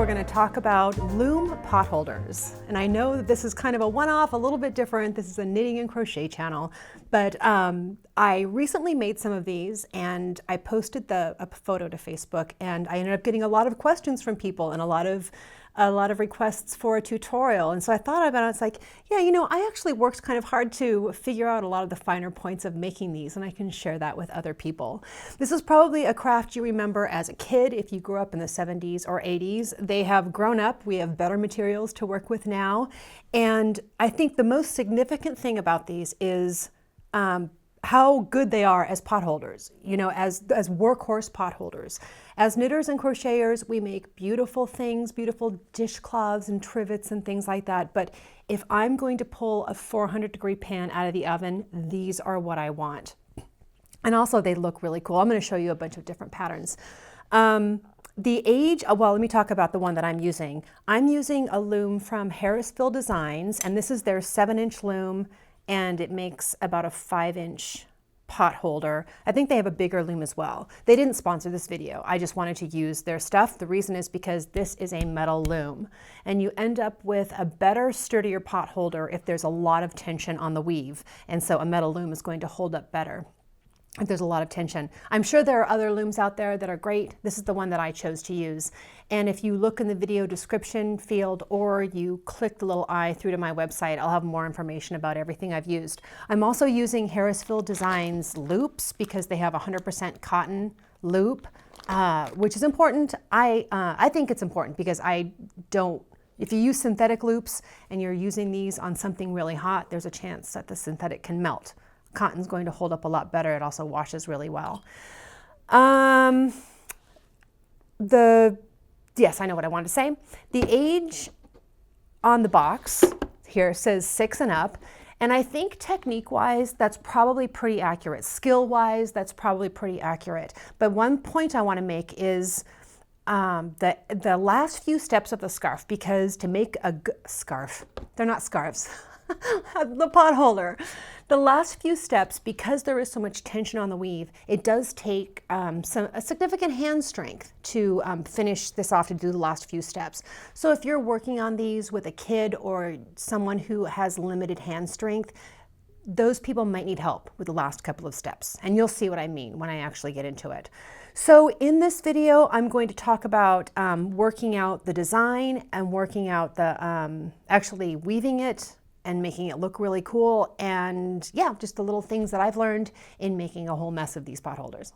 we're going to talk about Loom Potholders. And I know that this is kind of a one-off, a little bit different. This is a knitting and crochet channel, but I recently made some of these and I posted a photo to Facebook, and I ended up getting a lot of questions from people and a lot of requests for a tutorial. And so I thought about it, it's like, yeah, you know, I actually worked kind of hard to figure out a lot of the finer points of making these, and I can share that with other people. This is probably a craft you remember as a kid if you grew up in the 70s or 80s. They have grown up, we have better materials to work with now. And I think the most significant thing about these is how good they are as potholders, you know, as workhorse potholders. As knitters and crocheters, we make beautiful things, beautiful dishcloths and trivets and things like that. But if I'm going to pull a 400-degree pan out of the oven, these are what I want. And also they look really cool. I'm going to show you a bunch of different patterns. The age, well, let me talk about the one that I'm using. I'm using a loom from Harrisville Designs, and this is their 7-inch loom, and it makes about a 5-inch pot holder. I think they have a bigger loom as well. They didn't sponsor this video. I just wanted to use their stuff. The reason is because this is a metal loom, and you end up with a better, sturdier pot holder if there's a lot of tension on the weave. And so a metal loom is going to hold up better if there's a lot of tension. I'm sure there are other looms out there that are great. This is the one that I chose to use. And if you look in the video description field or you click the little eye through to my website, I'll have more information about everything I've used. I'm also using Harrisville Designs loops because they have 100% cotton loop, which is important. I think it's important because if you use synthetic loops and you're using these on something really hot, there's a chance that the synthetic can melt. Cotton's going to hold up a lot better. It also washes really well. Yes, I know what I wanted to say. The age on the box here says 6 and up. And I think technique-wise, that's probably pretty accurate. Skill-wise, that's probably pretty accurate. But one point I want to make is the last few steps of the scarf, because to make a scarf, they're not scarves, the pot holder. The last few steps, because there is so much tension on the weave, it does take a significant hand strength to finish this off, to do the last few steps. So if you're working on these with a kid or someone who has limited hand strength, those people might need help with the last couple of steps. And you'll see what I mean when I actually get into it. So in this video, I'm going to talk about working out the design and working out the actually weaving it and making it look really cool, and yeah, just the little things that I've learned in making a whole mess of these pot holders.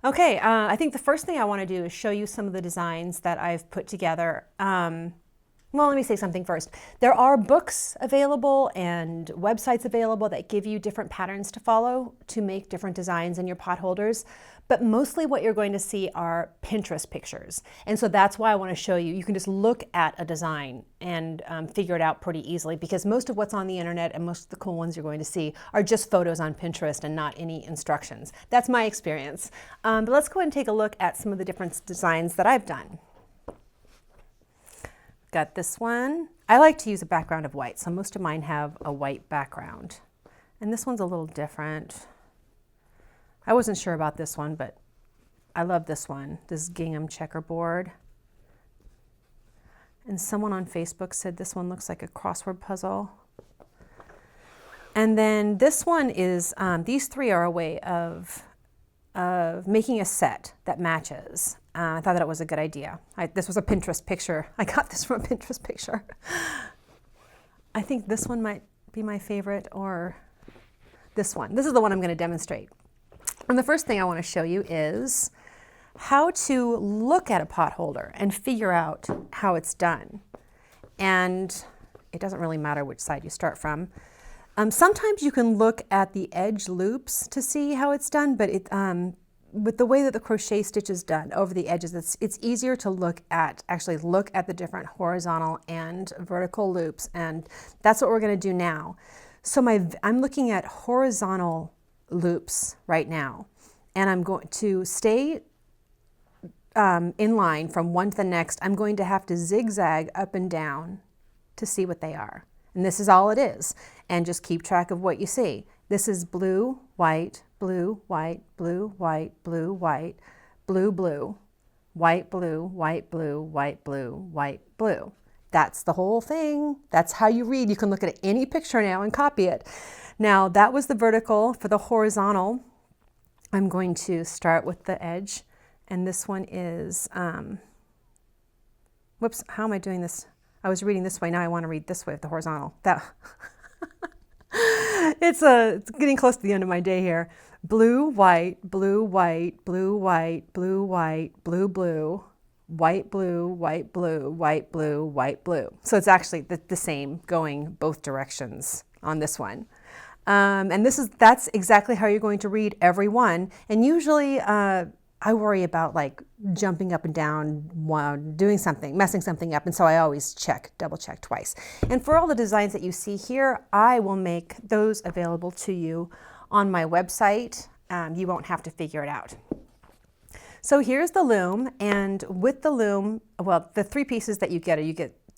Okay, I think the first thing I want to do is show you some of the designs that I've put together. Well, let me say something first. There are books available and websites available that give you different patterns to follow to make different designs in your pot holders, but mostly what you're going to see are Pinterest pictures. And so that's why I want to show you. You can just look at a design and figure it out pretty easily, because most of what's on the internet and most of the cool ones you're going to see are just photos on Pinterest and not any instructions. That's my experience. But let's go ahead and take a look at some of the different designs that I've done. Got this one. I like to use a background of white, so most of mine have a white background. And this one's a little different. I wasn't sure about this one, but I love this one. This gingham checkerboard. And someone on Facebook said this one looks like a crossword puzzle. And then this one is, these three are a way of making a set that matches. I thought that it was a good idea. This was a Pinterest picture. I got this from a Pinterest picture. I think this one might be my favorite, or this one. This is the one I'm going to demonstrate. And the first thing I want to show you is how to look at a pot holder and figure out how it's done. And it doesn't really matter which side you start from. Sometimes you can look at the edge loops to see how it's done, but with the way that the crochet stitch is done over the edges, it's easier to actually look at the different horizontal and vertical loops, and that's what we're going to do now. So I'm looking at horizontal loops right now, and I'm going to stay in line from one to the next. I'm going to have to zigzag up and down to see what they are. And this is all it is. And just keep track of what you see. This is blue, white, blue, white, blue, white, blue, white, blue, blue, white, blue, white, blue, white, blue, white, blue. That's the whole thing. That's how you read. You can look at any picture now and copy it. Now that was the vertical. For the horizontal, I'm going to start with the edge, and this one is, whoops, how am I doing this? I was reading this way, now I want to read this way with the horizontal. That it's getting close to the end of my day here. Blue, white, blue, white, blue, white, blue, white, blue, blue, white, blue, white, blue, white, blue, white, blue. So it's actually the same going both directions on this one. And that's exactly how you're going to read every one. And usually I worry about like jumping up and down while doing something, messing something up. And so I always double check twice. And for all the designs that you see here, I will make those available to you on my website. You won't have to figure it out. So here's the loom, and with the loom, well, the three pieces that you get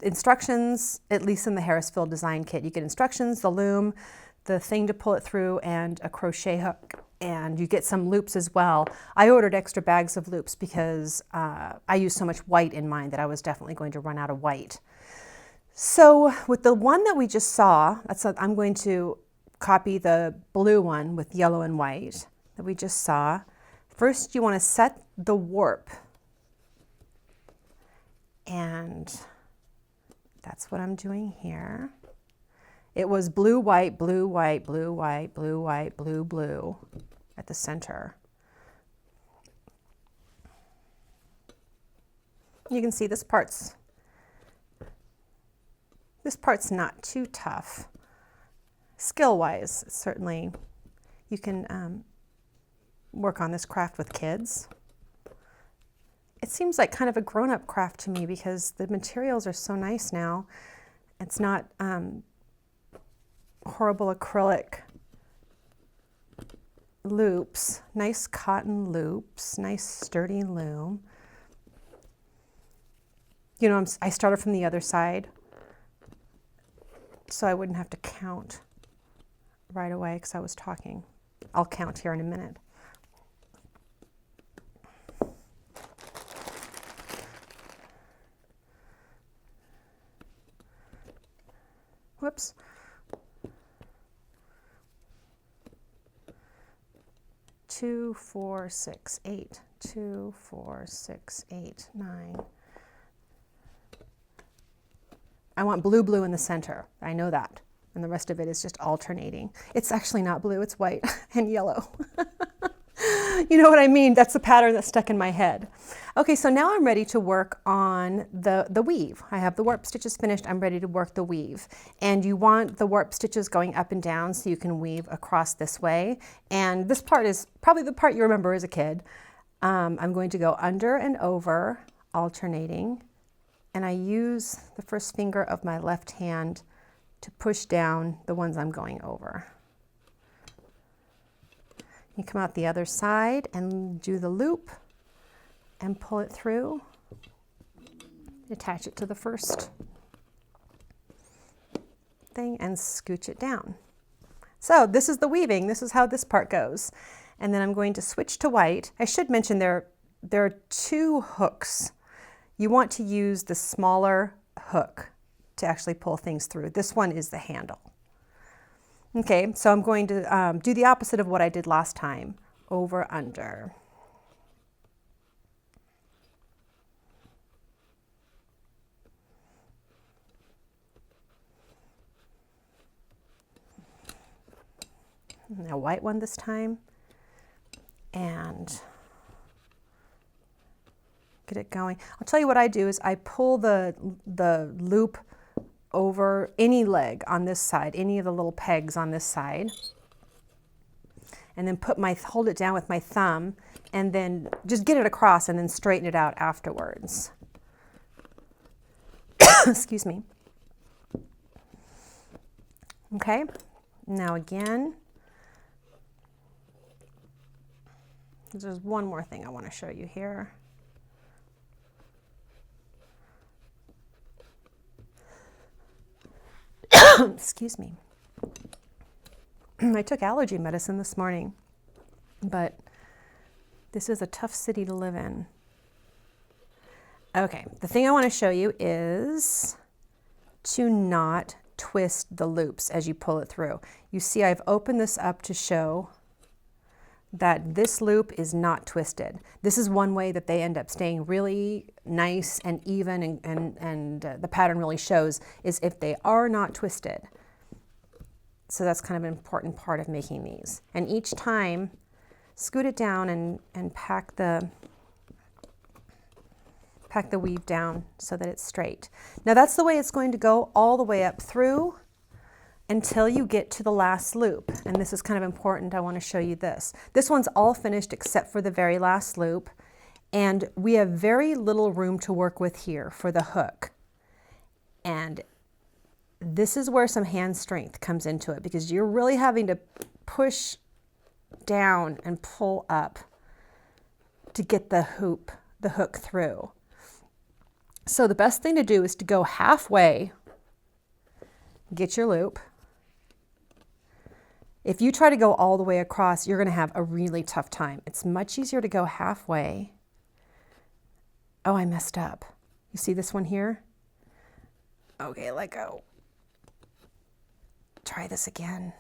instructions, at least in the Harrisville design kit. You get instructions, the loom, the thing to pull it through, and a crochet hook, and you get some loops as well. I ordered extra bags of loops because I used so much white in mine that I was definitely going to run out of white. So with the one that we just saw, I'm going to copy the blue one with yellow and white that we just saw. First, you want to set the warp, and that's what I'm doing here. It was blue, white, blue, white, blue, white, blue, white, blue, blue at the center. You can see this part's not too tough. Skill-wise, certainly you can work on this craft with kids. It seems like kind of a grown-up craft to me because the materials are so nice now. It's not horrible acrylic loops, nice cotton loops, nice sturdy loom. You know, I started from the other side so I wouldn't have to count right away because I was talking. I'll count here in a minute. Whoops. 2, 4, 6, 8. 2, 4, 6, 8, 9. I want blue, blue in the center. I know that. And the rest of it is just alternating. It's actually not blue, it's white and yellow. You know what I mean? That's the pattern that's stuck in my head. Okay, so now I'm ready to work on the weave. I have the warp stitches finished. I'm ready to work the weave. And you want the warp stitches going up and down so you can weave across this way. And this part is probably the part you remember as a kid. I'm going to go under and over, alternating. And I use the first finger of my left hand to push down the ones I'm going over. You come out the other side and do the loop and pull it through. Attach it to the first thing and scooch it down. So this is the weaving. This is how this part goes. And then I'm going to switch to white. I should mention there are two hooks. You want to use the smaller hook to actually pull things through. This one is the handle. Okay, so I'm going to do the opposite of what I did last time. Over, under. Now white one this time. And get it going. I'll tell you what I do is I pull the loop over any leg on this side, any of the little pegs on this side, and then hold it down with my thumb, and then just get it across and then straighten it out afterwards. Excuse me. Okay, now again, there's one more thing I want to show you here. Excuse me. I took allergy medicine this morning. but this is a tough city to live in. Okay, the thing I want to show you is to not twist the loops as you pull it through. You see I've opened this up to show that this loop is not twisted. This is one way that they end up staying really nice and even, and the pattern really shows is if they are not twisted. So that's kind of an important part of making these. And each time, scoot it down and pack the weave down so that it's straight. Now that's the way it's going to go all the way up through until you get to the last loop. And this is kind of important. I want to show you this. This one's all finished except for the very last loop. And we have very little room to work with here for the hook. And this is where some hand strength comes into it, because you're really having to push down and pull up to get the hook through. So the best thing to do is to go halfway, get your loop. If you try to go all the way across, you're going to have a really tough time. It's much easier to go halfway. Oh, I messed up. You see this one here? Okay, let go. Try this again.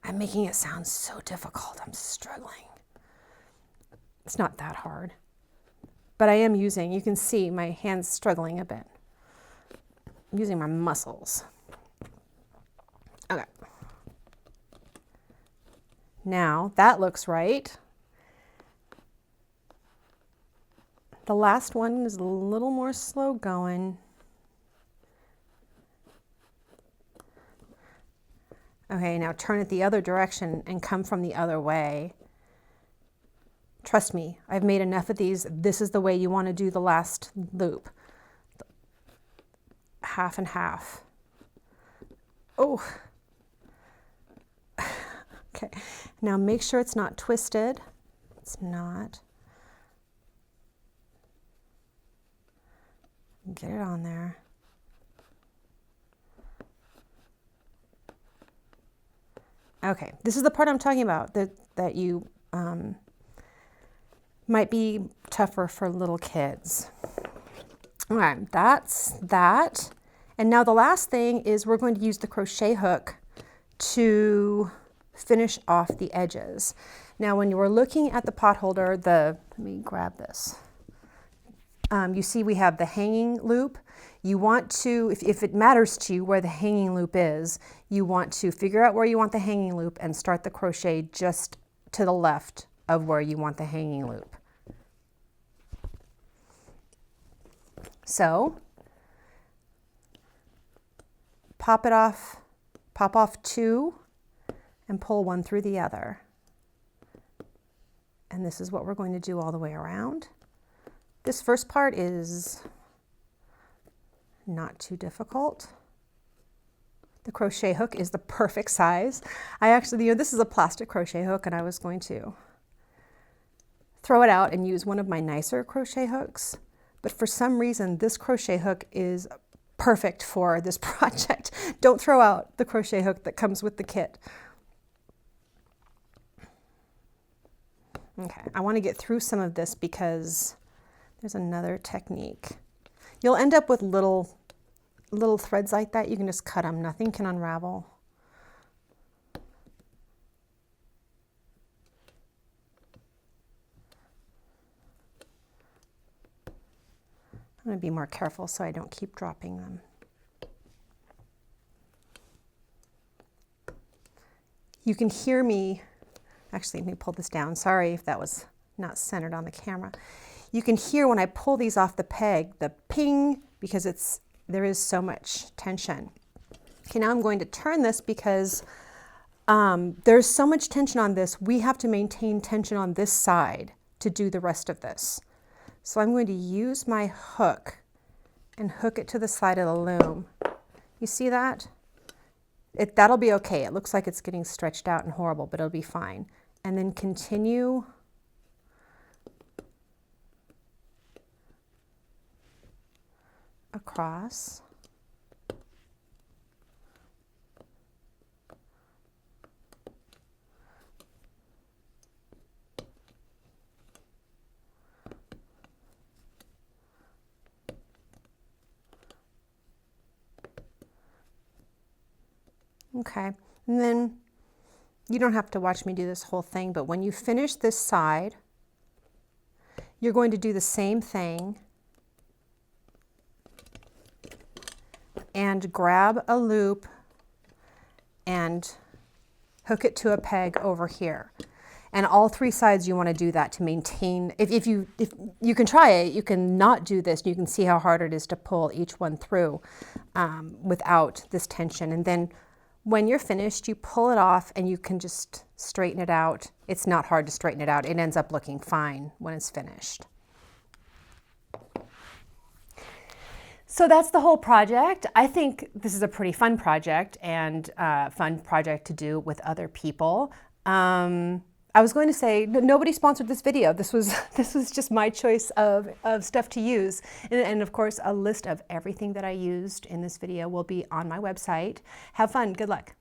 I'm making it sound so difficult. I'm struggling. It's not that hard. But I am using, you can see my hands struggling a bit. I'm using my muscles. Okay. Now that looks right. The last one is a little more slow going. Okay, now turn it the other direction and come from the other way. Trust me, I've made enough of these. This is the way you want to do the last loop. Half and half. Oh. Okay, now make sure it's not twisted. It's not. Get it on there. Okay, this is the part I'm talking about, that you might be tougher for little kids. All right, that's that. And now the last thing is we're going to use the crochet hook to finish off the edges. Now when you were looking at the pot holder, let me grab this. You see we have the hanging loop. You want to, if it matters to you where the hanging loop is, you want to figure out where you want the hanging loop and start the crochet just to the left of where you want the hanging loop. So pop off two and pull one through the other. And this is what we're going to do all the way around. This first part is not too difficult. The crochet hook is the perfect size. I actually, this is a plastic crochet hook, and I was going to throw it out and use one of my nicer crochet hooks. But for some reason, this crochet hook is perfect for this project. Don't throw out the crochet hook that comes with the kit. Okay, I want to get through some of this because there's another technique. You'll end up with little threads like that. You can just cut them. Nothing can unravel. I'm going to be more careful so I don't keep dropping them. You can hear me, actually let me pull this down. Sorry if that was not centered on the camera. You can hear when I pull these off the peg, the ping, because there is so much tension. Okay, now I'm going to turn this because there's so much tension on this. We have to maintain tension on this side to do the rest of this. So I'm going to use my hook and hook it to the side of the loom. You see that? That'll be okay. It looks like it's getting stretched out and horrible, but it'll be fine. And then continue across. Okay, and then you don't have to watch me do this whole thing, but when you finish this side, you're going to do the same thing and grab a loop and hook it to a peg over here. And all three sides you want to do that to maintain, if you can try it, you can not do this. You can see how hard it is to pull each one through without this tension. And then when you're finished, you pull it off and you can just straighten it out. It's not hard to straighten it out. It ends up looking fine when it's finished. So that's the whole project. I think this is a pretty fun project and fun project to do with other people. I was going to say, nobody sponsored this video. This was just my choice of stuff to use. And of course, a list of everything that I used in this video will be on my website. Have fun, good luck.